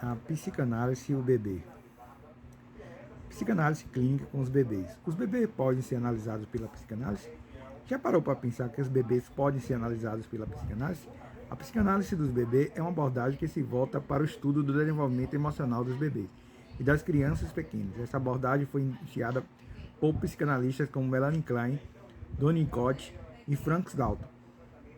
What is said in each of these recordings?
A psicanálise e o bebê. Psicanálise clínica com os bebês. Os bebês podem ser analisados pela psicanálise? Já parou para pensar que os bebês podem ser analisados pela psicanálise? A psicanálise dos bebês é uma abordagem que se volta para o estudo do desenvolvimento emocional dos bebês e das crianças pequenas. Essa abordagem foi iniciada por psicanalistas como Melanie Klein, Donnie Winnicott e Frank Galton.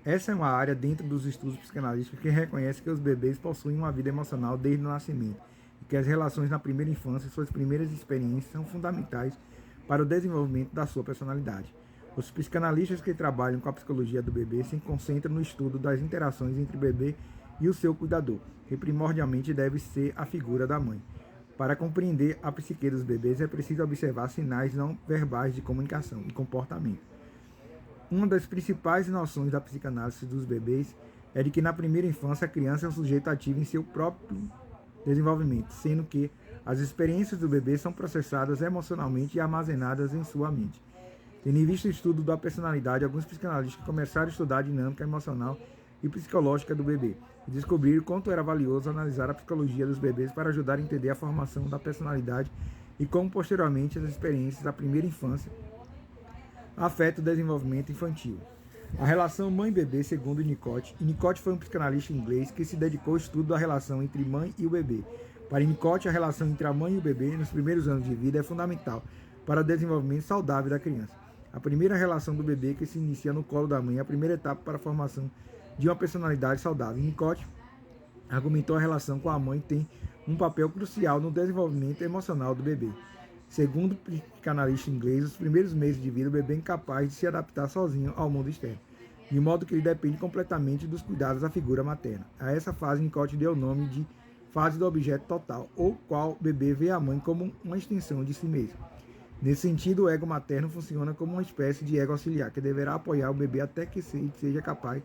Essa é uma área dentro dos estudos psicanalísticos que reconhece que os bebês possuem uma vida emocional desde o nascimento e que as relações na primeira infância e suas primeiras experiências são fundamentais para o desenvolvimento da sua personalidade. Os psicanalistas que trabalham com a psicologia do bebê se concentram no estudo das interações entre o bebê e o seu cuidador, que primordialmente deve ser a figura da mãe. Para compreender a psique dos bebês é preciso observar sinais não verbais de comunicação e comportamento. Uma das principais noções da psicanálise dos bebês é de que na primeira infância a criança é um sujeito ativo em seu próprio desenvolvimento, sendo que as experiências do bebê são processadas emocionalmente e armazenadas em sua mente. Tendo em vista o estudo da personalidade, alguns psicanalistas começaram a estudar a dinâmica emocional e psicológica do bebê e descobriram quanto era valioso analisar a psicologia dos bebês para ajudar a entender a formação da personalidade e como posteriormente as experiências da primeira infância afeta o desenvolvimento infantil. A relação mãe-bebê, segundo Winnicott. Winnicott foi um psicanalista inglês que se dedicou ao estudo da relação entre mãe e o bebê. Para Winnicott, a relação entre a mãe e o bebê nos primeiros anos de vida é fundamental para o desenvolvimento saudável da criança. A primeira relação do bebê que se inicia no colo da mãe é a primeira etapa para a formação de uma personalidade saudável. Winnicott argumentou a relação com a mãe tem um papel crucial no desenvolvimento emocional do bebê. Segundo o psicanalista inglês, os primeiros meses de vida o bebê é incapaz de se adaptar sozinho ao mundo externo, de modo que ele depende completamente dos cuidados da figura materna. A essa fase, Winnicott deu o nome de fase do objeto total, ou qual o bebê vê a mãe como uma extensão de si mesmo. Nesse sentido, o ego materno funciona como uma espécie de ego auxiliar, que deverá apoiar o bebê até que seja capaz,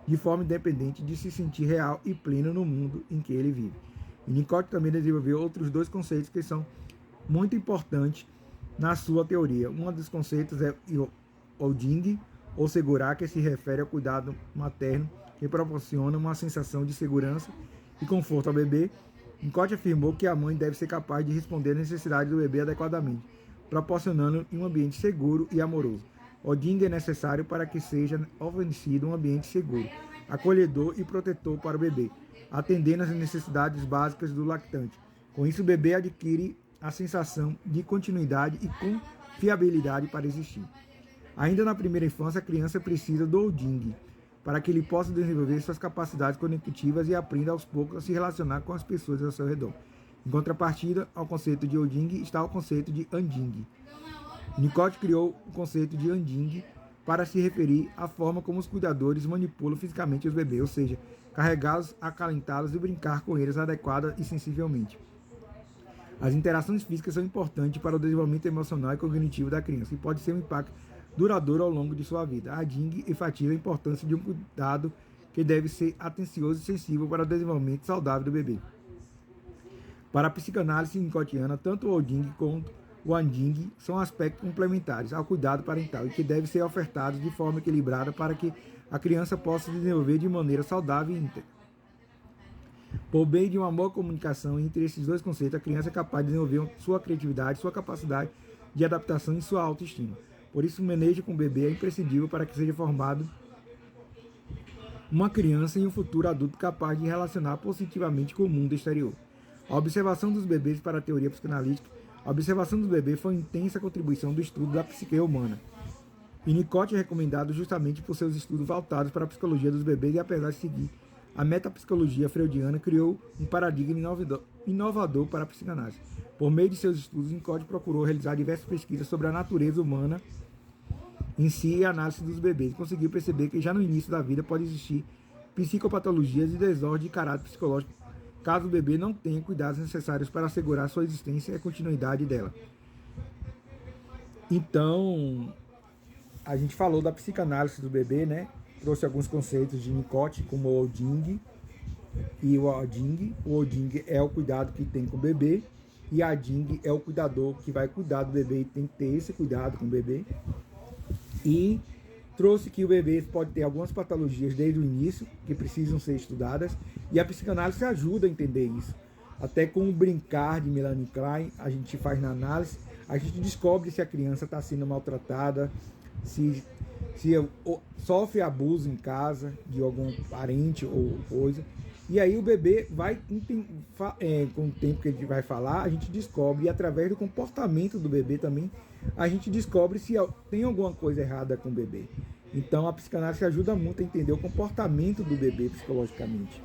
de forma independente, de se sentir real e pleno no mundo em que ele vive. Winnicott também desenvolveu outros dois conceitos que são muito importante na sua teoria. Um dos conceitos é holding, ou segurar, que se refere ao cuidado materno que proporciona uma sensação de segurança e conforto ao bebê. Winnicott afirmou que a mãe deve ser capaz de responder às necessidades do bebê adequadamente, proporcionando um ambiente seguro e amoroso. Holding é necessário para que seja oferecido um ambiente seguro, acolhedor e protetor para o bebê, atendendo às necessidades básicas do lactante. Com isso, o bebê adquire a sensação de continuidade e confiabilidade para existir. Ainda na primeira infância, a criança precisa do holding para que ele possa desenvolver suas capacidades cognitivas e aprenda aos poucos a se relacionar com as pessoas ao seu redor. Em contrapartida ao conceito de holding está o conceito de anding. Winnicott criou o conceito de anding para se referir à forma como os cuidadores manipulam fisicamente os bebês, ou seja, carregá-los, acalentá-los e brincar com eles adequada e sensivelmente. As interações físicas são importantes para o desenvolvimento emocional e cognitivo da criança e pode ser um impacto duradouro ao longo de sua vida. A Ding enfatiza a importância de um cuidado que deve ser atencioso e sensível para o desenvolvimento saudável do bebê. Para a psicanálise winnicottiana, tanto o holding quanto o anding são aspectos complementares ao cuidado parental e que devem ser ofertados de forma equilibrada para que a criança possa se desenvolver de maneira saudável e íntegra. Por meio de uma boa comunicação entre esses dois conceitos, a criança é capaz de desenvolver sua criatividade, sua capacidade de adaptação e sua autoestima. Por isso, o manejo com o bebê é imprescindível para que seja formado uma criança e um futuro adulto capaz de relacionar positivamente com o mundo exterior. A observação dos bebês para a teoria psicanalítica. A observação dos bebês foi uma intensa contribuição do estudo da psique humana. Winnicott é recomendado justamente por seus estudos voltados para a psicologia dos bebês e, apesar de seguir a metapsicologia freudiana, criou um paradigma inovador para a psicanálise. Por meio de seus estudos, Winnicott procurou realizar diversas pesquisas sobre a natureza humana em si e a análise dos bebês. Conseguiu perceber que já no início da vida pode existir psicopatologias e desordem de caráter psicológico, caso o bebê não tenha cuidados necessários para assegurar sua existência e a continuidade dela. Então, a gente falou da psicanálise do bebê, né? Trouxe alguns conceitos de Winnicott, como o holding e o anding. O holding é o cuidado que tem com o bebê e a anding é o cuidador que vai cuidar do bebê e tem que ter esse cuidado com o bebê. E trouxe que o bebê pode ter algumas patologias desde o início que precisam ser estudadas e a psicanálise ajuda a entender isso. até com o brincar de Melanie Klein, a gente faz na análise, a gente descobre se a criança está sendo maltratada, se sofre abuso em casa de algum parente ou coisa. E aí o bebê vai, com o tempo que a gente vai falar, a gente descobre, e através do comportamento do bebê também, a gente descobre se tem alguma coisa errada com o bebê. Então a psicanálise ajuda muito a entender o comportamento do bebê psicologicamente.